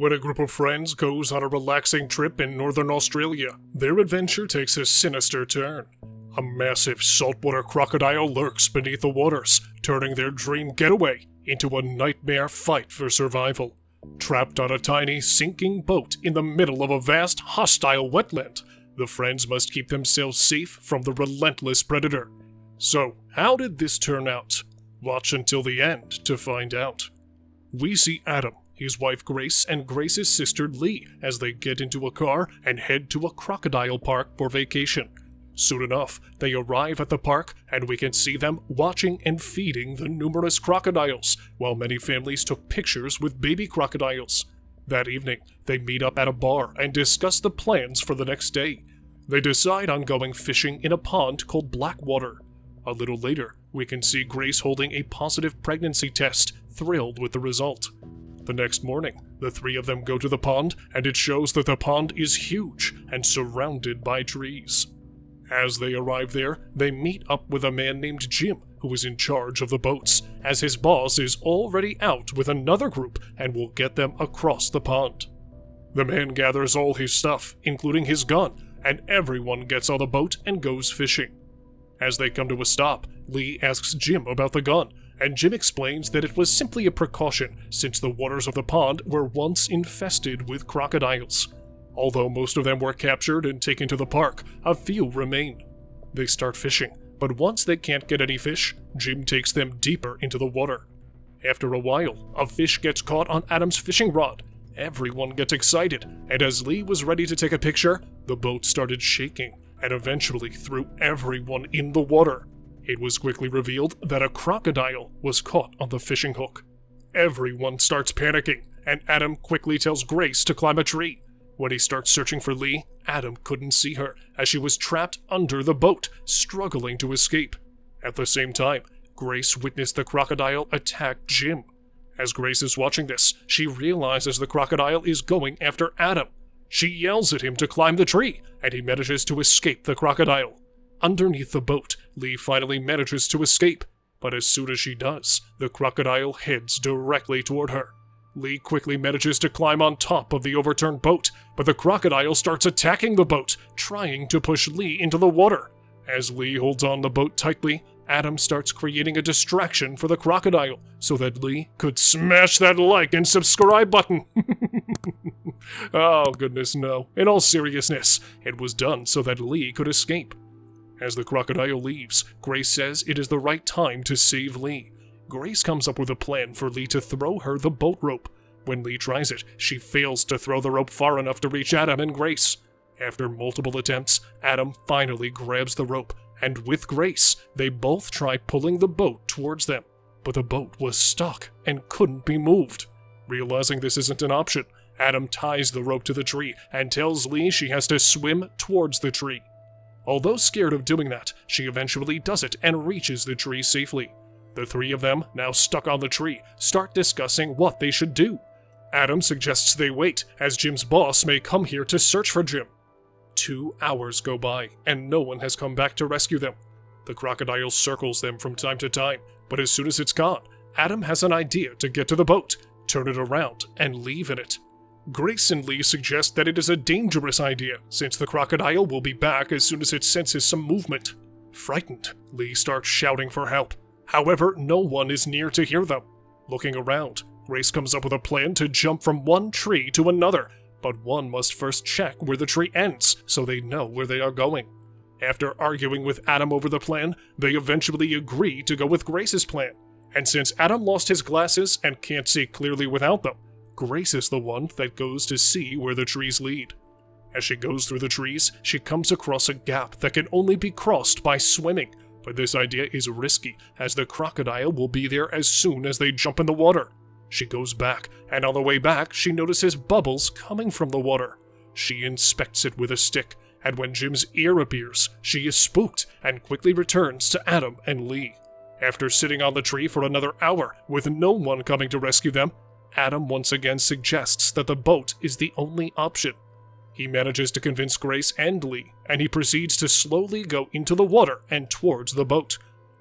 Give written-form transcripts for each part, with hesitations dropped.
When a group of friends goes on a relaxing trip in northern Australia, their adventure takes a sinister turn. A massive saltwater crocodile lurks beneath the waters, turning their dream getaway into a nightmare fight for survival. Trapped on a tiny, sinking boat in the middle of a vast, hostile wetland, the friends must keep themselves safe from the relentless predator. So, how did this turn out? Watch until the end to find out. We see Adam, his wife Grace, and Grace's sister Lee as they get into a car and head to a crocodile park for vacation. Soon enough, they arrive at the park and we can see them watching and feeding the numerous crocodiles, while many families took pictures with baby crocodiles. That evening, they meet up at a bar and discuss the plans for the next day. They decide on going fishing in a pond called Blackwater. A little later, we can see Grace holding a positive pregnancy test, thrilled with the result. The next morning, the three of them go to the pond, and it shows that the pond is huge and surrounded by trees. As they arrive there, they meet up with a man named Jim, who is in charge of the boats, as his boss is already out with another group and will get them across the pond. The man gathers all his stuff, including his gun, and everyone gets on the boat and goes fishing. As they come to a stop, Lee asks Jim about the gun, and Jim explains that it was simply a precaution since the waters of the pond were once infested with crocodiles. Although most of them were captured and taken to the park, a few remain. They start fishing, but once they can't get any fish, Jim takes them deeper into the water. After a while, a fish gets caught on Adam's fishing rod. Everyone gets excited, and as Lee was ready to take a picture, the boat started shaking and eventually threw everyone in the water. It was quickly revealed that a crocodile was caught on the fishing hook. Everyone starts panicking, and Adam quickly tells Grace to climb a tree. When he starts searching for Lee, Adam couldn't see her, as she was trapped under the boat, struggling to escape. At the same time, Grace witnessed the crocodile attack Jim. As Grace is watching this, she realizes the crocodile is going after Adam. She yells at him to climb the tree, and he manages to escape the crocodile. Underneath the boat, Lee finally manages to escape, but as soon as she does, the crocodile heads directly toward her. Lee quickly manages to climb on top of the overturned boat, but the crocodile starts attacking the boat, trying to push Lee into the water. As Lee holds on the boat tightly, Adam starts creating a distraction for the crocodile so that Lee could smash that like and subscribe button. Oh, goodness no. In all seriousness, it was done so that Lee could escape. As the crocodile leaves, Grace says it is the right time to save Lee. Grace comes up with a plan for Lee to throw her the boat rope. When Lee tries it, she fails to throw the rope far enough to reach Adam and Grace. After multiple attempts, Adam finally grabs the rope, and with Grace, they both try pulling the boat towards them. But the boat was stuck and couldn't be moved. Realizing this isn't an option, Adam ties the rope to the tree and tells Lee she has to swim towards the tree. Although scared of doing that, she eventually does it and reaches the tree safely. The three of them, now stuck on the tree, start discussing what they should do. Adam suggests they wait, as Jim's boss may come here to search for Jim. 2 hours go by, and no one has come back to rescue them. The crocodile circles them from time to time, but as soon as it's gone, Adam has an idea to get to the boat, turn it around, and leave in it. Grace and Lee suggest that it is a dangerous idea, since the crocodile will be back as soon as it senses some movement. Frightened, Lee starts shouting for help. However, no one is near to hear them. Looking around, Grace comes up with a plan to jump from one tree to another, but one must first check where the tree ends so they know where they are going. After arguing with Adam over the plan, they eventually agree to go with Grace's plan. And since Adam lost his glasses and can't see clearly without them, Grace is the one that goes to see where the trees lead. As she goes through the trees, she comes across a gap that can only be crossed by swimming. But this idea is risky, as the crocodile will be there as soon as they jump in the water. She goes back, and on the way back, she notices bubbles coming from the water. She inspects it with a stick, and when Jim's ear appears, she is spooked and quickly returns to Adam and Lee. After sitting on the tree for another hour, with no one coming to rescue them, Adam once again suggests that the boat is the only option. He manages to convince Grace and Lee, and he proceeds to slowly go into the water and towards the boat.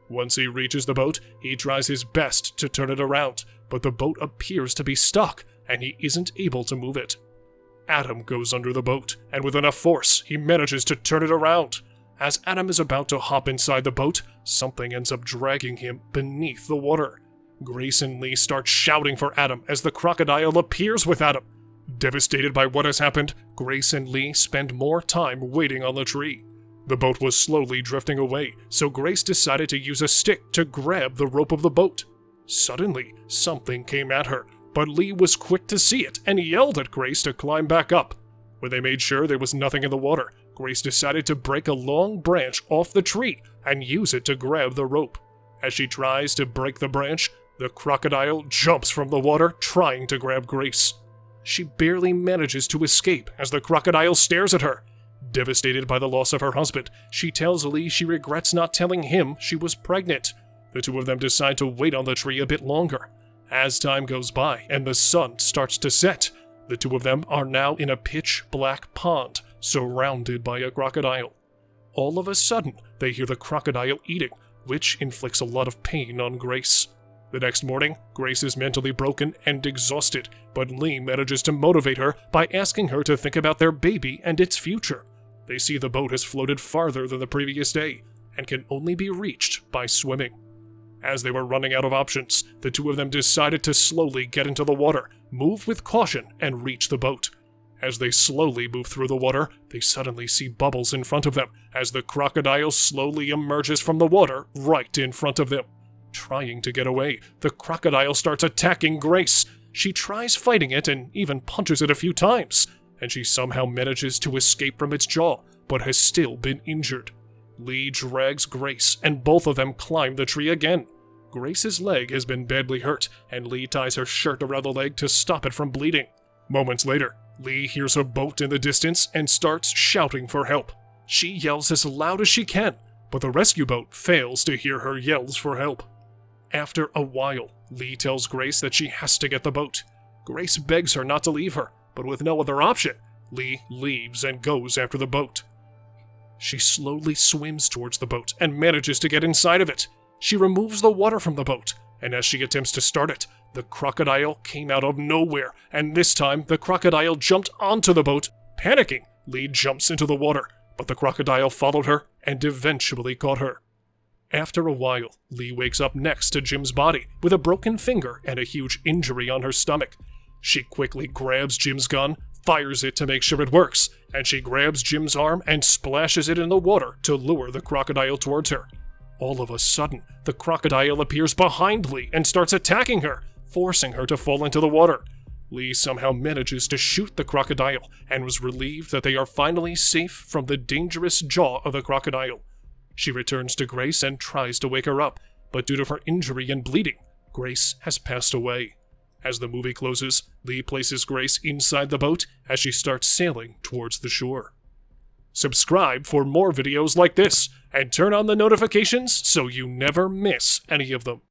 Once he reaches the boat, he tries his best to turn it around, but the boat appears to be stuck, and he isn't able to move it. Adam goes under the boat, and with enough force, he manages to turn it around. As Adam is about to hop inside the boat, something ends up dragging him beneath the water. Grace and Lee start shouting for Adam as the crocodile appears with Adam. Devastated by what has happened, Grace and Lee spend more time waiting on the tree. The boat was slowly drifting away, so Grace decided to use a stick to grab the rope of the boat. Suddenly, something came at her, but Lee was quick to see it and yelled at Grace to climb back up. When they made sure there was nothing in the water, Grace decided to break a long branch off the tree and use it to grab the rope. As she tries to break the branch, the crocodile jumps from the water, trying to grab Grace. She barely manages to escape as the crocodile stares at her. Devastated by the loss of her husband, she tells Lee she regrets not telling him she was pregnant. The two of them decide to wait on the tree a bit longer. As time goes by and the sun starts to set, the two of them are now in a pitch-black pond, surrounded by a crocodile. All of a sudden, they hear the crocodile eating, which inflicts a lot of pain on Grace. The next morning, Grace is mentally broken and exhausted, but Lee manages to motivate her by asking her to think about their baby and its future. They see the boat has floated farther than the previous day, and can only be reached by swimming. As they were running out of options, the two of them decided to slowly get into the water, move with caution, and reach the boat. As they slowly move through the water, they suddenly see bubbles in front of them, as the crocodile slowly emerges from the water right in front of them. Trying to get away, the crocodile starts attacking Grace. She tries fighting it and even punches it a few times, and she somehow manages to escape from its jaw, but has still been injured. Lee drags Grace, and both of them climb the tree again. Grace's leg has been badly hurt, and Lee ties her shirt around the leg to stop it from bleeding. Moments later, Lee hears a boat in the distance and starts shouting for help. She yells as loud as she can, but the rescue boat fails to hear her yells for help. After a while, Lee tells Grace that she has to get the boat. Grace begs her not to leave her, but with no other option, Lee leaves and goes after the boat. She slowly swims towards the boat and manages to get inside of it. She removes the water from the boat, and as she attempts to start it, the crocodile came out of nowhere, and this time the crocodile jumped onto the boat. Panicking, Lee jumps into the water, but the crocodile followed her and eventually caught her. After a while, Lee wakes up next to Jim's body with a broken finger and a huge injury on her stomach. She quickly grabs Jim's gun, fires it to make sure it works, and she grabs Jim's arm and splashes it in the water to lure the crocodile towards her. All of a sudden, the crocodile appears behind Lee and starts attacking her, forcing her to fall into the water. Lee somehow manages to shoot the crocodile and was relieved that they are finally safe from the dangerous jaw of the crocodile. She returns to Grace and tries to wake her up, but due to her injury and bleeding, Grace has passed away. As the movie closes, Lee places Grace inside the boat as she starts sailing towards the shore. Subscribe for more videos like this, and turn on the notifications so you never miss any of them.